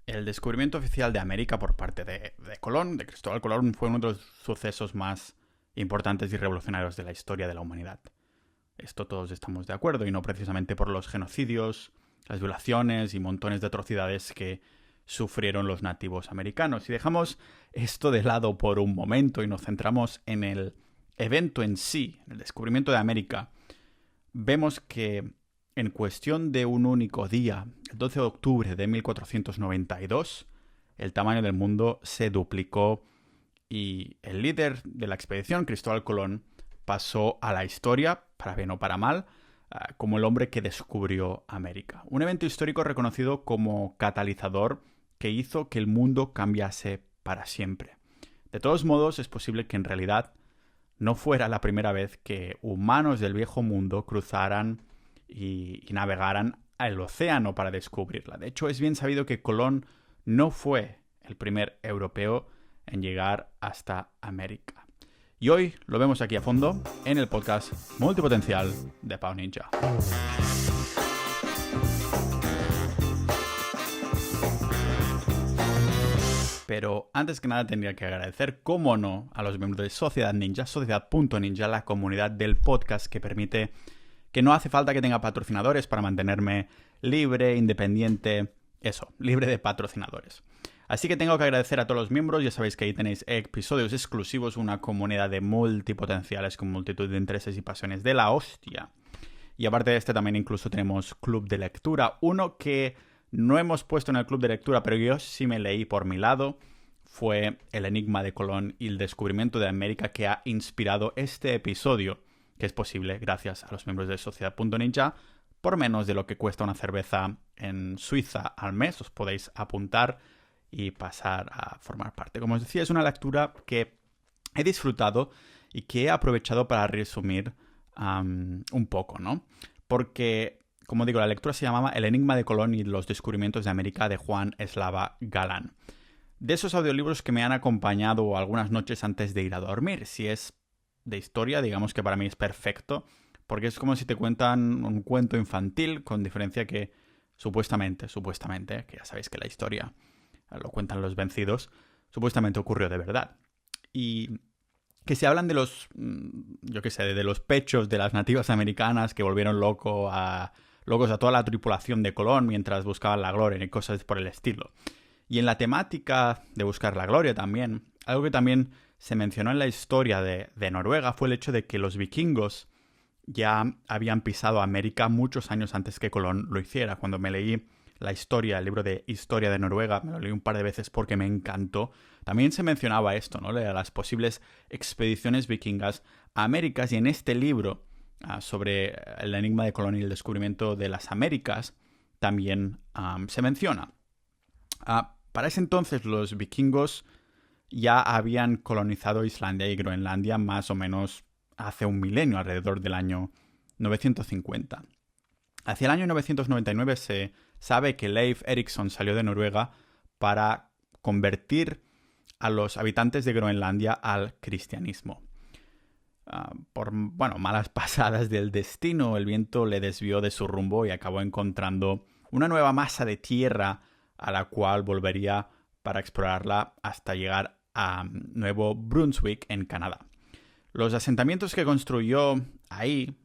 El descubrimiento oficial de América por parte de Colón, de Cristóbal Colón, fue uno de los sucesos más importantes y revolucionarios de la historia de la humanidad. Esto todos estamos de acuerdo, y no precisamente por los genocidios, las violaciones y montones de atrocidades que sufrieron los nativos americanos. Si dejamos esto de lado por un momento y nos centramos en el evento en sí, el descubrimiento de América, vemos que en cuestión de un único día, el 12 de octubre de 1492, el tamaño del mundo se duplicó y el líder de la expedición, Cristóbal Colón, pasó a la historia, para bien o para mal, como el hombre que descubrió América. Un evento histórico reconocido como catalizador que hizo que el mundo cambiase para siempre. De todos modos, es posible que en realidad no fuera la primera vez que humanos del viejo mundo cruzaran y navegaran al océano para descubrirla. De hecho, es bien sabido que Colón no fue el primer europeo en llegar hasta América. Y hoy lo vemos aquí a fondo en el podcast Multipotencial de Pau Ninja. Pero antes que nada tendría que agradecer, cómo no, a los miembros de Sociedad Ninja, Sociedad.ninja, la comunidad del podcast que permite que no hace falta que tenga patrocinadores para mantenerme libre, independiente, libre de patrocinadores. Así que tengo que agradecer a todos los miembros. Ya sabéis que ahí tenéis episodios exclusivos, una comunidad de multipotenciales con multitud de intereses y pasiones de la hostia. Y aparte de este también incluso tenemos club de lectura, uno que no hemos puesto en el club de lectura, pero yo sí me leí por mi lado. Fue El Enigma de Colón y el descubrimiento de América, que ha inspirado este episodio, que es posible gracias a los miembros de Sociedad.ninja, por menos de lo que cuesta una cerveza en Suiza al mes. Os podéis apuntar y pasar a formar parte. Como os decía, es una lectura que he disfrutado y que he aprovechado para resumir un poco, ¿no? Porque, como digo, la lectura se llamaba El Enigma de Colón y los descubrimientos de América, de Juan Eslava Galán. De esos audiolibros que me han acompañado algunas noches antes de ir a dormir. Si es de historia, digamos que para mí es perfecto, porque es como si te cuentan un cuento infantil, con diferencia que supuestamente, que ya sabéis que la historia lo cuentan los vencidos, supuestamente ocurrió de verdad. Y que se hablan de los, de los pechos de las nativas americanas que volvieron locos a toda la tripulación de Colón mientras buscaban la gloria y cosas por el estilo. Y en la temática de buscar la gloria también, algo que también se mencionó en la historia de Noruega fue el hecho de que los vikingos ya habían pisado América muchos años antes que Colón lo hiciera. Cuando me leí la historia, el libro de Historia de Noruega, me lo leí un par de veces porque me encantó. También se mencionaba esto, ¿no? Las posibles expediciones vikingas a Américas, y en este libro sobre el enigma de Colón y el descubrimiento de las Américas también se menciona. Para ese entonces los vikingos ya habían colonizado Islandia y Groenlandia más o menos hace un milenio, alrededor del año 950. Hacia el año 999 se sabe que Leif Erikson salió de Noruega para convertir a los habitantes de Groenlandia al cristianismo. Por malas pasadas del destino, el viento le desvió de su rumbo y acabó encontrando una nueva masa de tierra a la cual volvería para explorarla hasta llegar a Nuevo Brunswick, en Canadá. Los asentamientos que construyó ahí,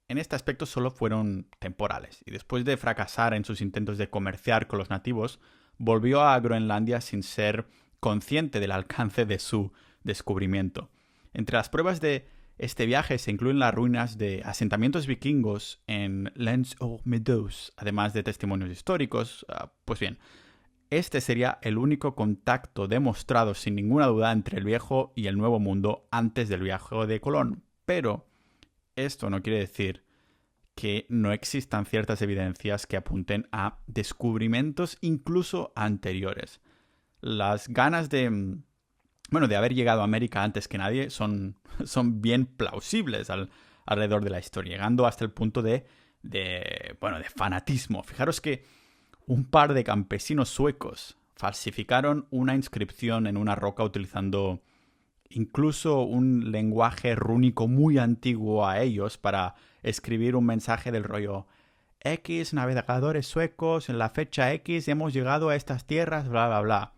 en este aspecto, solo fueron temporales, y después de fracasar en sus intentos de comerciar con los nativos, volvió a Groenlandia sin ser consciente del alcance de su descubrimiento. Entre las pruebas de este viaje se incluyen las ruinas de asentamientos vikingos en Lens of Meadows, además de testimonios históricos. Pues bien, este sería el único contacto demostrado sin ninguna duda entre el viejo y el nuevo mundo antes del viaje de Colón. Pero esto no quiere decir que no existan ciertas evidencias que apunten a descubrimientos incluso anteriores. Las ganas de haber llegado a América antes que nadie son bien plausibles alrededor de la historia, llegando hasta el punto de fanatismo. Fijaros que un par de campesinos suecos falsificaron una inscripción en una roca utilizando incluso un lenguaje rúnico muy antiguo a ellos para escribir un mensaje del rollo: X navegadores suecos en la fecha X hemos llegado a estas tierras, bla, bla, bla.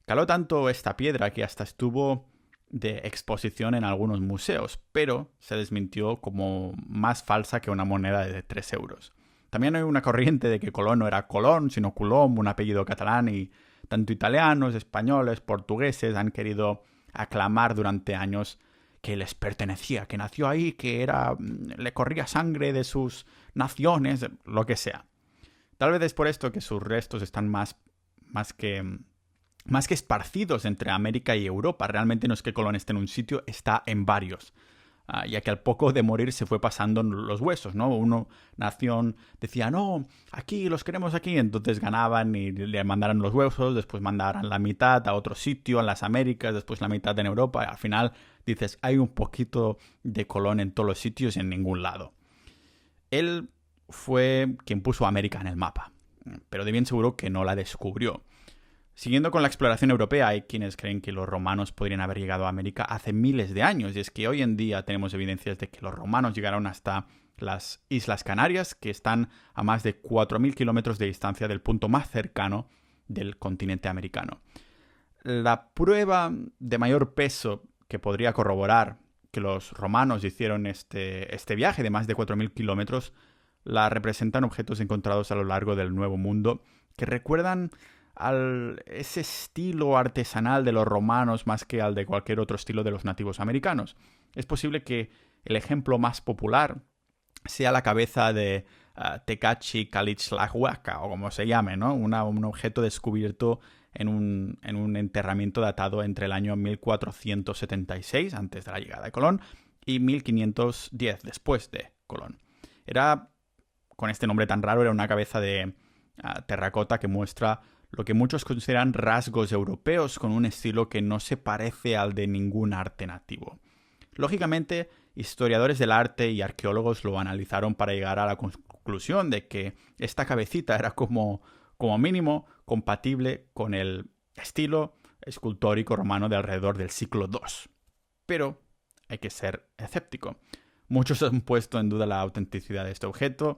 Caló tanto esta piedra que hasta estuvo de exposición en algunos museos, pero se desmintió como más falsa que una moneda de 3 euros. También hay una corriente de que Colón no era Colón, sino Coulomb, un apellido catalán, y tanto italianos, españoles, portugueses han querido aclamar durante años que les pertenecía, que nació ahí, que le corría sangre de sus naciones, lo que sea. Tal vez es por esto que sus restos están más que esparcidos entre América y Europa. Realmente no es que Colón esté en un sitio, está en varios. Ya que al poco de morir se fue pasando los huesos, ¿no? Una nación decía, no, aquí, los queremos aquí. Entonces ganaban y le mandaran los huesos, después mandaran la mitad a otro sitio, en las Américas, después la mitad en Europa. Y al final dices, hay un poquito de Colón en todos los sitios y en ningún lado. Él fue quien puso a América en el mapa, pero de bien seguro que no la descubrió. Siguiendo con la exploración europea, hay quienes creen que los romanos podrían haber llegado a América hace miles de años, y es que hoy en día tenemos evidencias de que los romanos llegaron hasta las Islas Canarias, que están a más de 4.000 kilómetros de distancia del punto más cercano del continente americano. La prueba de mayor peso que podría corroborar que los romanos hicieron este viaje de más de 4.000 kilómetros la representan objetos encontrados a lo largo del Nuevo Mundo que recuerdan ese estilo artesanal de los romanos más que al de cualquier otro estilo de los nativos americanos. Es posible que el ejemplo más popular sea la cabeza de Tecachicalixtlahuaca, o como se llame, ¿no? Un objeto descubierto en un enterramiento datado entre el año 1476, antes de la llegada de Colón, y 1510, después de Colón. Con este nombre tan raro, era una cabeza de terracota que muestra lo que muchos consideran rasgos europeos con un estilo que no se parece al de ningún arte nativo. Lógicamente, historiadores del arte y arqueólogos lo analizaron para llegar a la conclusión de que esta cabecita era como mínimo compatible con el estilo escultórico romano de alrededor del siglo II. Pero hay que ser escéptico. Muchos han puesto en duda la autenticidad de este objeto,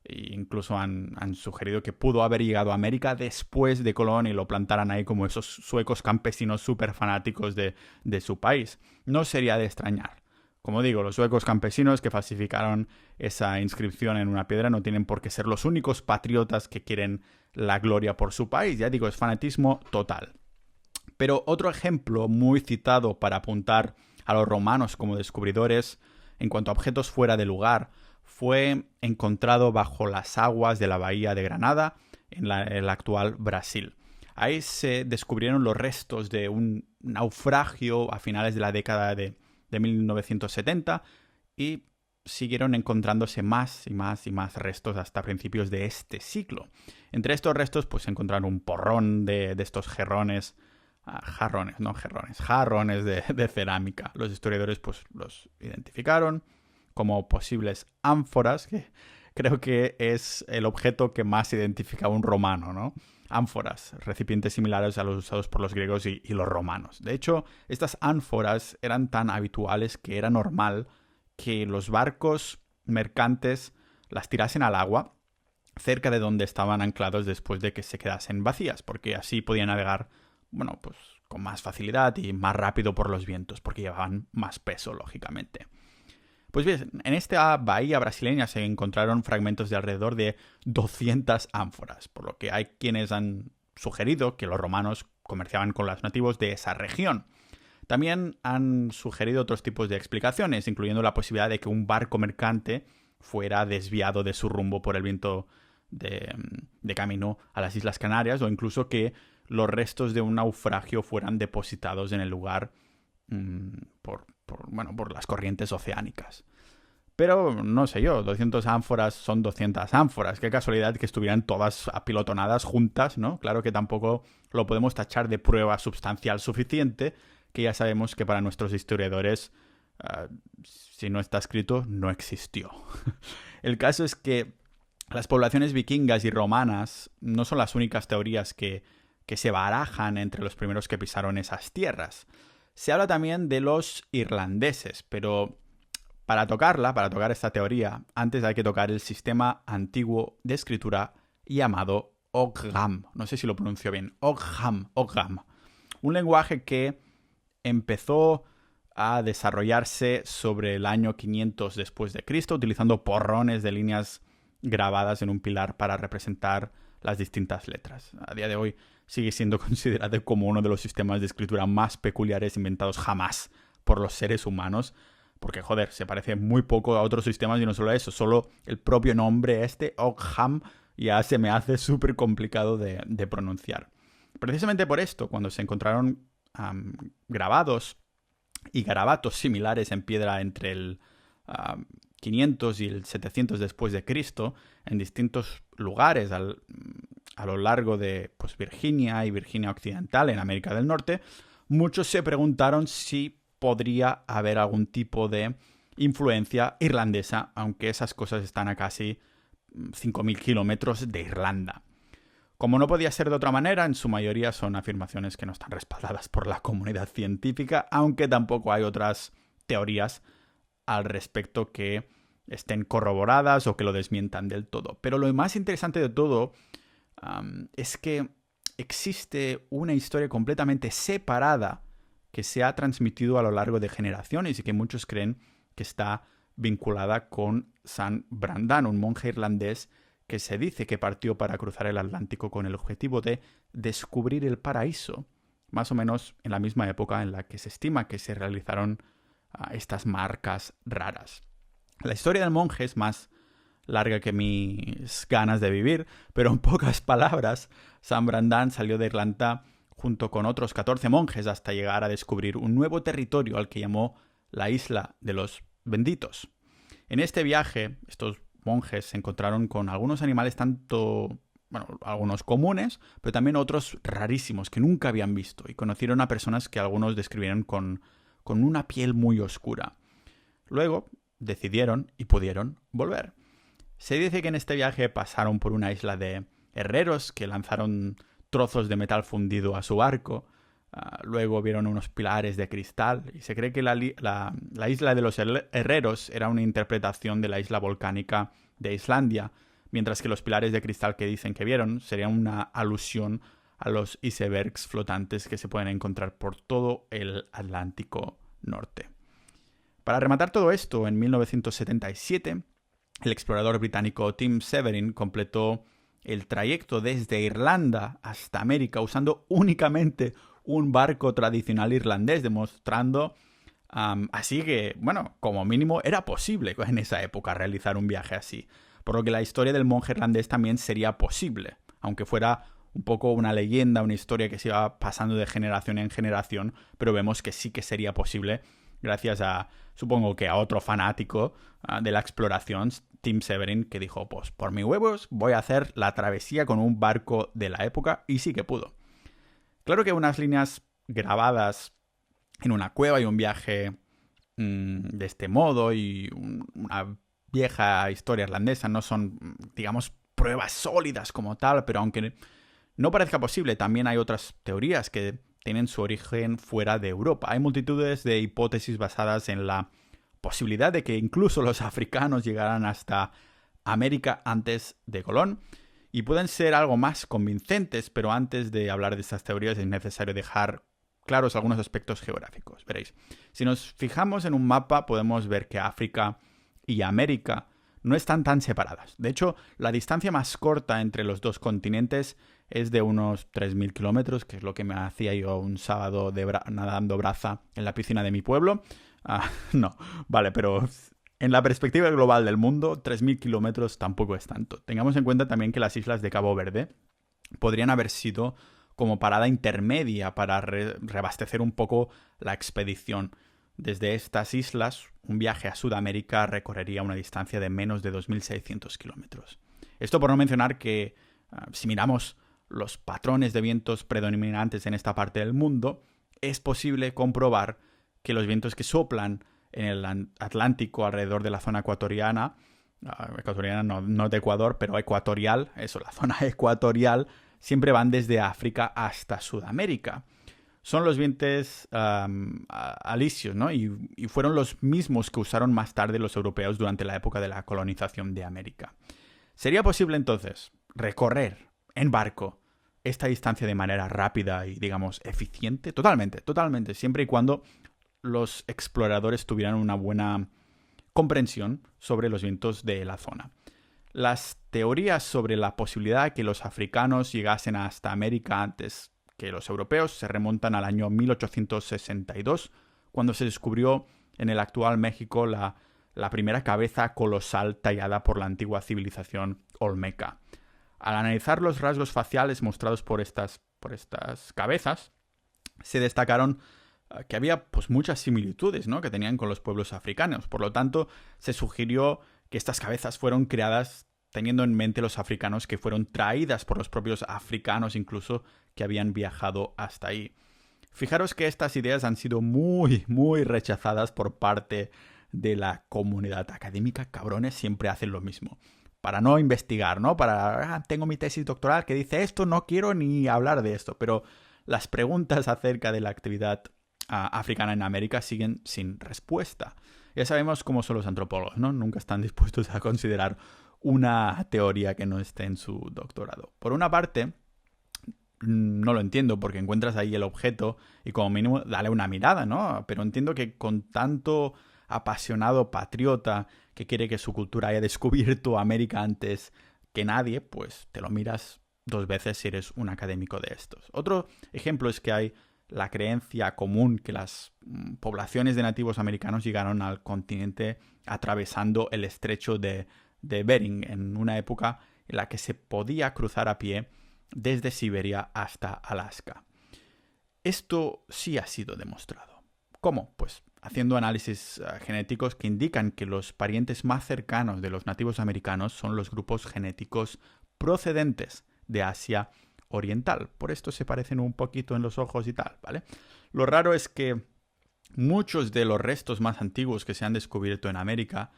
e incluso han sugerido que pudo haber llegado a América después de Colón y lo plantaran ahí como esos suecos campesinos súper fanáticos de su país. No sería de extrañar. Como digo, los suecos campesinos que falsificaron esa inscripción en una piedra no tienen por qué ser los únicos patriotas que quieren la gloria por su país. Ya digo, es fanatismo total. Pero otro ejemplo muy citado para apuntar a los romanos como descubridores en cuanto a objetos fuera de lugar fue encontrado bajo las aguas de la bahía de Granada, en el actual Brasil. Ahí se descubrieron los restos de un naufragio a finales de la década de 1970 y siguieron encontrándose más y más y más restos hasta principios de este siglo. Entre estos restos pues se encontraron un porrón de estos jarrones de cerámica. Los historiadores pues los identificaron como posibles ánforas, que creo que es el objeto que más identifica a un romano, ¿no? Ánforas, recipientes similares a los usados por los griegos y los romanos. De hecho, estas ánforas eran tan habituales que era normal que los barcos mercantes las tirasen al agua cerca de donde estaban anclados después de que se quedasen vacías, porque así podían navegar, bueno, pues con más facilidad y más rápido por los vientos, porque llevaban más peso, lógicamente. Pues bien, en esta bahía brasileña se encontraron fragmentos de alrededor de 200 ánforas, por lo que hay quienes han sugerido que los romanos comerciaban con los nativos de esa región. También han sugerido otros tipos de explicaciones, incluyendo la posibilidad de que un barco mercante fuera desviado de su rumbo por el viento de camino a las Islas Canarias, o incluso que los restos de un naufragio fueran depositados en el lugar por las corrientes oceánicas. Pero no sé yo, 200 ánforas son 200 ánforas. Qué casualidad que estuvieran todas apilotonadas juntas, ¿no? Claro que tampoco lo podemos tachar de prueba sustancial suficiente, que ya sabemos que para nuestros historiadores, si no está escrito, no existió. El caso es que las poblaciones vikingas y romanas no son las únicas teorías que se barajan entre los primeros que pisaron esas tierras. Se habla también de los irlandeses, pero Para tocar esta teoría, antes hay que tocar el sistema antiguo de escritura llamado Ogham. No sé si lo pronuncio bien. Ogham. Un lenguaje que empezó a desarrollarse sobre el año 500 después de Cristo, utilizando porrones de líneas grabadas en un pilar para representar las distintas letras. A día de hoy sigue siendo considerado como uno de los sistemas de escritura más peculiares inventados jamás por los seres humanos, porque, joder, se parece muy poco a otros sistemas y no solo eso, solo el propio nombre Ogham, ya se me hace súper complicado de pronunciar. Precisamente por esto, cuando se encontraron grabados y garabatos similares en piedra entre el 500 y el 700 después de Cristo, en distintos lugares a lo largo de Virginia y Virginia Occidental, en América del Norte, muchos se preguntaron si podría haber algún tipo de influencia irlandesa, aunque esas cosas están a casi 5.000 kilómetros de Irlanda. Como no podía ser de otra manera, en su mayoría son afirmaciones que no están respaldadas por la comunidad científica, aunque tampoco hay otras teorías al respecto que estén corroboradas o que lo desmientan del todo. Pero lo más interesante de todo es que existe una historia completamente separada que se ha transmitido a lo largo de generaciones y que muchos creen que está vinculada con San Brendan, un monje irlandés que se dice que partió para cruzar el Atlántico con el objetivo de descubrir el paraíso, más o menos en la misma época en la que se estima que se realizaron estas marcas raras. La historia del monje es más larga que mis ganas de vivir, pero en pocas palabras, San Brendan salió de Irlanda junto con otros 14 monjes hasta llegar a descubrir un nuevo territorio al que llamó la Isla de los Benditos. En este viaje, estos monjes se encontraron con algunos animales algunos comunes, pero también otros rarísimos que nunca habían visto, y conocieron a personas que algunos describieron con una piel muy oscura. Luego decidieron y pudieron volver. Se dice que en este viaje pasaron por una isla de herreros que lanzaron trozos de metal fundido a su barco. Luego vieron unos pilares de cristal y se cree que la isla de los herreros era una interpretación de la isla volcánica de Islandia, mientras que los pilares de cristal que dicen que vieron serían una alusión a los icebergs flotantes que se pueden encontrar por todo el Atlántico Norte. Para rematar todo esto, en 1977, el explorador británico Tim Severin completó el trayecto desde Irlanda hasta América usando únicamente un barco tradicional irlandés, demostrando así que, como mínimo era posible en esa época realizar un viaje así. Por lo que la historia del monje irlandés también sería posible, aunque fuera un poco una leyenda, una historia que se iba pasando de generación en generación, pero vemos que sí que sería posible gracias a, supongo que a otro fanático de la exploración, Tim Severin, que dijo, pues por mis huevos voy a hacer la travesía con un barco de la época, y sí que pudo. Claro que unas líneas grabadas en una cueva y un viaje de este modo y una vieja historia irlandesa no son, digamos, pruebas sólidas como tal, pero aunque no parezca posible, también hay otras teorías que tienen su origen fuera de Europa. Hay multitudes de hipótesis basadas en la posibilidad de que incluso los africanos llegaran hasta América antes de Colón, y pueden ser algo más convincentes, pero antes de hablar de estas teorías es necesario dejar claros algunos aspectos geográficos. Veréis, si nos fijamos en un mapa podemos ver que África y América no están tan separadas. De hecho, la distancia más corta entre los dos continentes es de unos 3.000 kilómetros, que es lo que me hacía yo un sábado nadando braza en la piscina de mi pueblo. No, vale, pero en la perspectiva global del mundo, 3.000 kilómetros tampoco es tanto. Tengamos en cuenta también que las islas de Cabo Verde podrían haber sido como parada intermedia para reabastecer un poco la expedición. Desde estas islas, un viaje a Sudamérica recorrería una distancia de menos de 2.600 kilómetros. Esto por no mencionar que, si miramos los patrones de vientos predominantes en esta parte del mundo, es posible comprobar que los vientos que soplan en el Atlántico alrededor de la zona ecuatoriana, no de Ecuador, pero ecuatorial, la zona ecuatorial, siempre van desde África hasta Sudamérica. son los vientos alisios, ¿no? Y fueron los mismos que usaron más tarde los europeos durante la época de la colonización de América. ¿Sería posible entonces recorrer en barco esta distancia de manera rápida y, digamos, eficiente? Totalmente, totalmente, siempre y cuando los exploradores tuvieran una buena comprensión sobre los vientos de la zona. Las teorías sobre la posibilidad de que los africanos llegasen hasta América antes que los europeos se remontan al año 1862, cuando se descubrió en el actual México la primera cabeza colosal tallada por la antigua civilización olmeca. Al analizar los rasgos faciales mostrados por estas cabezas, se destacaron que había pues muchas similitudes, ¿no?, que tenían con los pueblos africanos. Por lo tanto, se sugirió que estas cabezas fueron creadas teniendo en mente los africanos, que fueron traídas por los propios africanos incluso que habían viajado hasta ahí. Fijaros que estas ideas han sido muy, muy rechazadas por parte de la comunidad académica. Cabrones, siempre hacen lo mismo. Para no investigar, ¿no? Tengo mi tesis doctoral que dice esto, no quiero ni hablar de esto. Pero las preguntas acerca de la actividad africana en América siguen sin respuesta. Ya sabemos cómo son los antropólogos, ¿no? Nunca están dispuestos a considerar una teoría que no esté en su doctorado. Por una parte, no lo entiendo porque encuentras ahí el objeto y como mínimo dale una mirada, ¿no? Pero entiendo que con tanto apasionado patriota que quiere que su cultura haya descubierto América antes que nadie, pues te lo miras dos veces si eres un académico de estos. Otro ejemplo es que hay la creencia común que las poblaciones de nativos americanos llegaron al continente atravesando el estrecho de Bering en una época en la que se podía cruzar a pie desde Siberia hasta Alaska. Esto sí ha sido demostrado. ¿Cómo? Pues haciendo análisis genéticos que indican que los parientes más cercanos de los nativos americanos son los grupos genéticos procedentes de Asia Oriental. Por esto se parecen un poquito en los ojos y tal, ¿vale? Lo raro es que muchos de los restos más antiguos que se han descubierto en América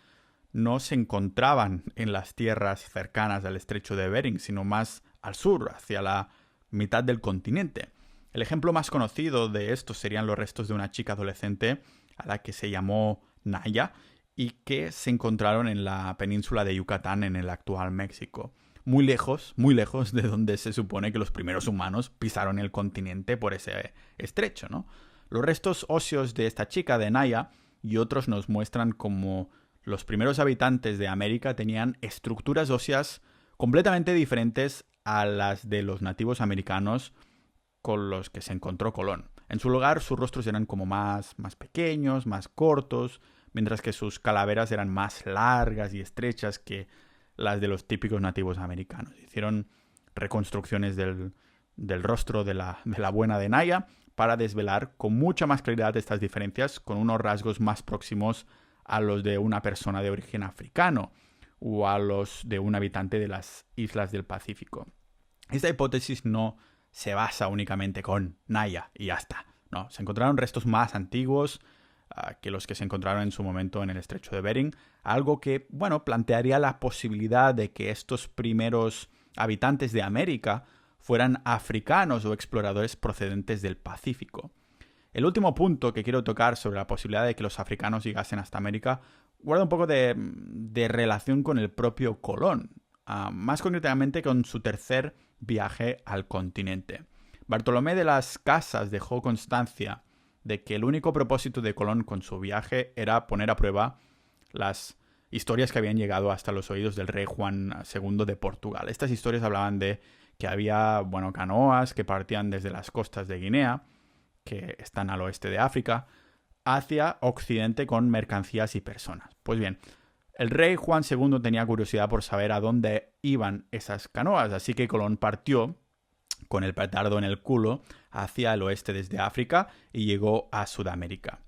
no se encontraban en las tierras cercanas al estrecho de Bering, sino más al sur, hacia la mitad del continente. El ejemplo más conocido de esto serían los restos de una chica adolescente a la que se llamó Naya y que se encontraron en la península de Yucatán en el actual México. Muy lejos de donde se supone que los primeros humanos pisaron el continente por ese estrecho, ¿no? Los restos óseos de esta chica, de Naya, y otros nos muestran cómo los primeros habitantes de América tenían estructuras óseas completamente diferentes a las de los nativos americanos con los que se encontró Colón. En su lugar, sus rostros eran como más pequeños, más cortos, mientras que sus calaveras eran más largas y estrechas que las de los típicos nativos americanos. Hicieron reconstrucciones del rostro de la buena de Naya para desvelar con mucha más claridad estas diferencias, con unos rasgos más próximos a los de una persona de origen africano o a los de un habitante de las islas del Pacífico. Esta hipótesis no se basa únicamente con Naya y ya está. No, se encontraron restos más antiguos que los que se encontraron en su momento en el estrecho de Bering, algo que, bueno, plantearía la posibilidad de que estos primeros habitantes de América fueran africanos o exploradores procedentes del Pacífico. El último punto que quiero tocar sobre la posibilidad de que los africanos llegasen hasta América guarda un poco de relación con el propio Colón, más concretamente con su tercer viaje al continente. Bartolomé de las Casas dejó constancia de que el único propósito de Colón con su viaje era poner a prueba las historias que habían llegado hasta los oídos del rey Juan II de Portugal. Estas historias hablaban de que había, canoas que partían desde las costas de Guinea, que están al oeste de África, hacia Occidente con mercancías y personas. Pues bien, el rey Juan II tenía curiosidad por saber a dónde iban esas canoas, así que Colón partió con el petardo en el culo hacia el oeste desde África y llegó a Sudamérica.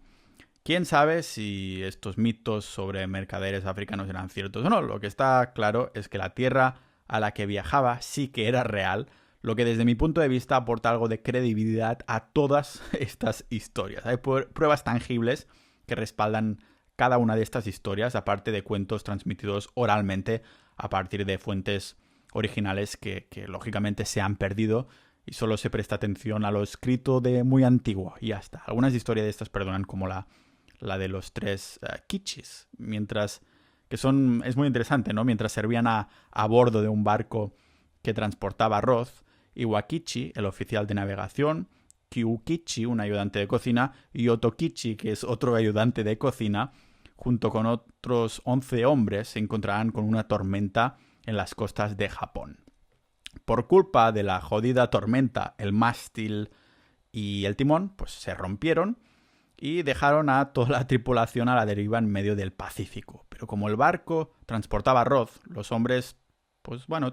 ¿Quién sabe si estos mitos sobre mercaderes africanos eran ciertos o no? Lo que está claro es que la tierra a la que viajaba sí que era real, lo que desde mi punto de vista aporta algo de credibilidad a todas estas historias. Hay pruebas tangibles que respaldan cada una de estas historias, aparte de cuentos transmitidos oralmente a partir de fuentes originales que lógicamente se han perdido y solo se presta atención a lo escrito de muy antiguo y ya está. Algunas historias de estas perdonan, como la de los tres Kichis, es muy interesante, ¿no? Mientras servían a bordo de un barco que transportaba arroz, Iwakichi, el oficial de navegación, Kyukichi, un ayudante de cocina, y Otokichi, que es otro ayudante de cocina, junto con otros 11 hombres, se encontrarán con una tormenta en las costas de Japón. Por culpa de la jodida tormenta, el mástil y el timón pues se rompieron y dejaron a toda la tripulación a la deriva en medio del Pacífico. Pero como el barco transportaba arroz, los hombres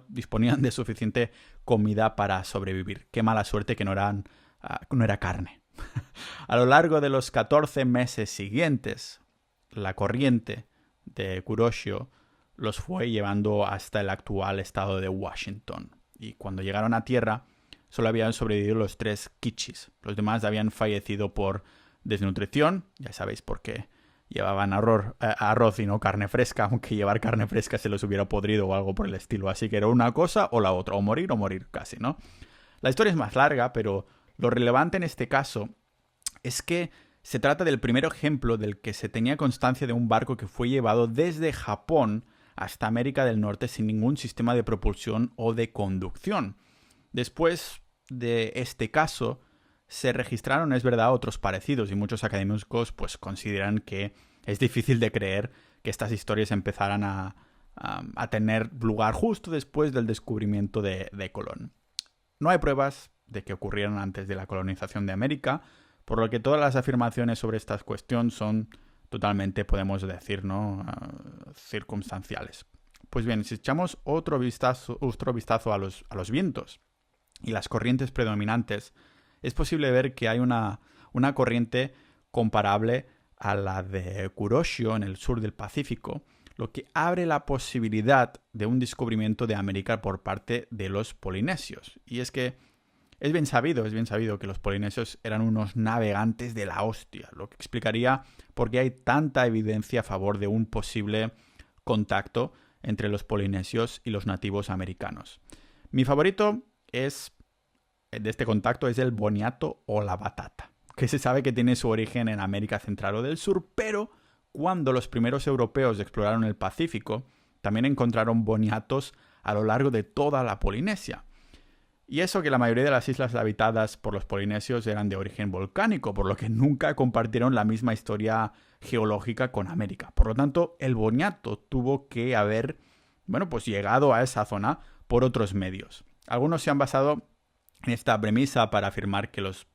disponían de suficiente comida para sobrevivir. Qué mala suerte que no era carne. A lo largo de los 14 meses siguientes, la corriente de Kuroshio los fue llevando hasta el actual estado de Washington. Y cuando llegaron a tierra, solo habían sobrevivido los 3 Kichis. Los demás habían fallecido por desnutrición. Ya sabéis por qué llevaban arroz y no carne fresca, aunque llevar carne fresca se les hubiera podrido o algo por el estilo. Así que era una cosa o la otra, o morir casi, ¿no? La historia es más larga, pero lo relevante en este caso es que se trata del primer ejemplo del que se tenía constancia de un barco que fue llevado desde Japón hasta América del Norte sin ningún sistema de propulsión o de conducción. Después de este caso, se registraron, es verdad, otros parecidos y muchos académicos pues consideran que es difícil de creer que estas historias empezaran a tener lugar justo después del descubrimiento de Colón. No hay pruebas de que ocurrieran antes de la colonización de América, por lo que todas las afirmaciones sobre esta cuestión son totalmente, podemos decir, ¿no?, circunstanciales. Pues bien, si echamos otro vistazo a los vientos y las corrientes predominantes, es posible ver que hay una corriente comparable a la de Kuroshio en el sur del Pacífico, lo que abre la posibilidad de un descubrimiento de América por parte de los polinesios. Y es que es bien sabido que los polinesios eran unos navegantes de la hostia, lo que explicaría por qué hay tanta evidencia a favor de un posible contacto entre los polinesios y los nativos americanos. Mi favorito de este contacto es el boniato o la batata, que se sabe que tiene su origen en América Central o del Sur, pero cuando los primeros europeos exploraron el Pacífico, también encontraron boniatos a lo largo de toda la Polinesia. Y eso que la mayoría de las islas habitadas por los polinesios eran de origen volcánico, por lo que nunca compartieron la misma historia geológica con América. Por lo tanto, el boniato tuvo que haber, llegado a esa zona por otros medios. Algunos se han basado en esta premisa para afirmar que los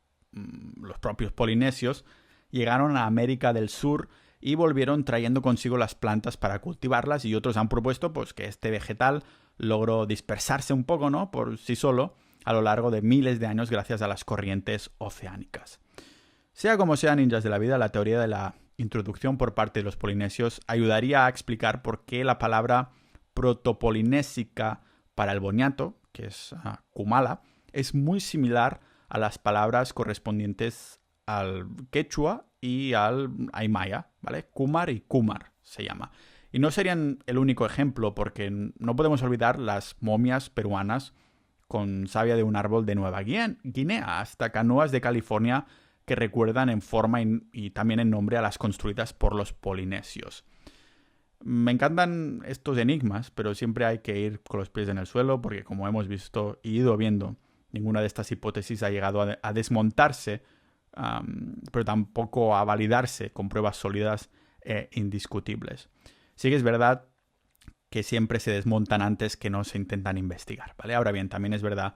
propios polinesios llegaron a América del Sur y volvieron trayendo consigo las plantas para cultivarlas, y otros han propuesto que este vegetal logró dispersarse un poco, ¿no?, por sí solo a lo largo de miles de años gracias a las corrientes oceánicas. Sea como sea, ninjas de la vida, la teoría de la introducción por parte de los polinesios ayudaría a explicar por qué la palabra protopolinésica para el boniato, que es Kumala, es muy similar a las palabras correspondientes al quechua y al aymaya, ¿vale? Kumar y Kumar se llama. Y no serían el único ejemplo, porque no podemos olvidar las momias peruanas con savia de un árbol de Nueva Guinea, hasta canoas de California que recuerdan en forma y también en nombre a las construidas por los polinesios. Me encantan estos enigmas, pero siempre hay que ir con los pies en el suelo, porque como hemos visto y ido viendo, ninguna de estas hipótesis ha llegado a desmontarse, pero tampoco a validarse con pruebas sólidas e indiscutibles. Sí que es verdad que siempre se desmontan antes que no se intentan investigar, ¿vale? Ahora bien, también es verdad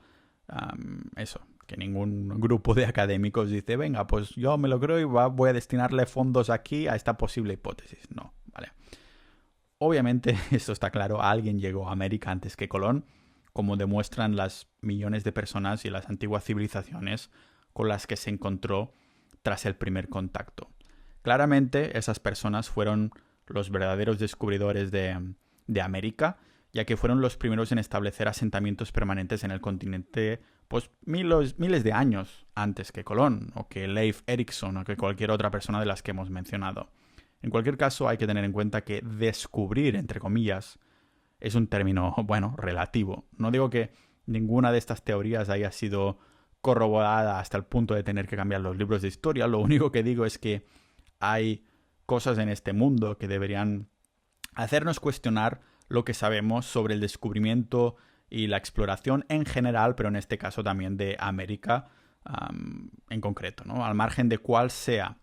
que ningún grupo de académicos dice, venga, pues yo me lo creo y voy a destinarle fondos aquí a esta posible hipótesis. No, ¿vale? Obviamente, esto está claro, alguien llegó a América antes que Colón, como demuestran las millones de personas y las antiguas civilizaciones con las que se encontró tras el primer contacto. Claramente, esas personas fueron los verdaderos descubridores de América, ya que fueron los primeros en establecer asentamientos permanentes en el continente miles de años antes que Colón, o que Leif Erikson, o que cualquier otra persona de las que hemos mencionado. En cualquier caso, hay que tener en cuenta que descubrir, entre comillas, es un término, relativo. No digo que ninguna de estas teorías haya sido corroborada hasta el punto de tener que cambiar los libros de historia. Lo único que digo es que hay cosas en este mundo que deberían hacernos cuestionar lo que sabemos sobre el descubrimiento y la exploración en general, pero en este caso también de América en concreto, ¿no? Al margen de cuál sea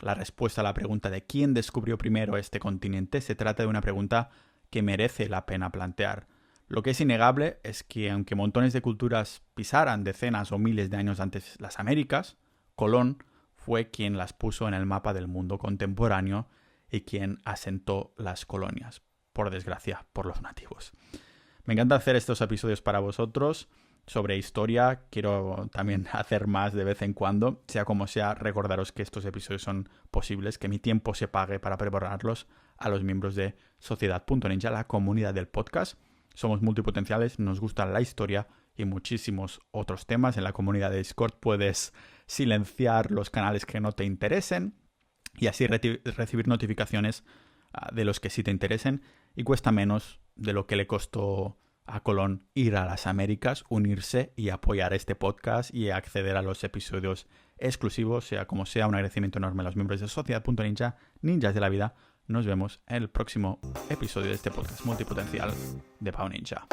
la respuesta a la pregunta de quién descubrió primero este continente, se trata de una pregunta que merece la pena plantear. Lo que es innegable es que aunque montones de culturas pisaran decenas o miles de años antes las Américas, Colón fue quien las puso en el mapa del mundo contemporáneo y quien asentó las colonias, por desgracia, por los nativos. Me encanta hacer estos episodios para vosotros sobre historia. Quiero también hacer más de vez en cuando. Sea como sea, recordaros que estos episodios son posibles, que mi tiempo se pague para prepararlos a los miembros de Sociedad.ninja, la comunidad del podcast. Somos multipotenciales, nos gusta la historia y muchísimos otros temas. En la comunidad de Discord puedes silenciar los canales que no te interesen y así recibir notificaciones de los que sí te interesen, y cuesta menos de lo que le costó a Colón ir a las Américas, unirse y apoyar este podcast y acceder a los episodios exclusivos. Sea como sea, un agradecimiento enorme a los miembros de Sociedad.ninja, ninjas de la vida. Nos vemos en el próximo episodio de este podcast multipotencial de Pau Ninja.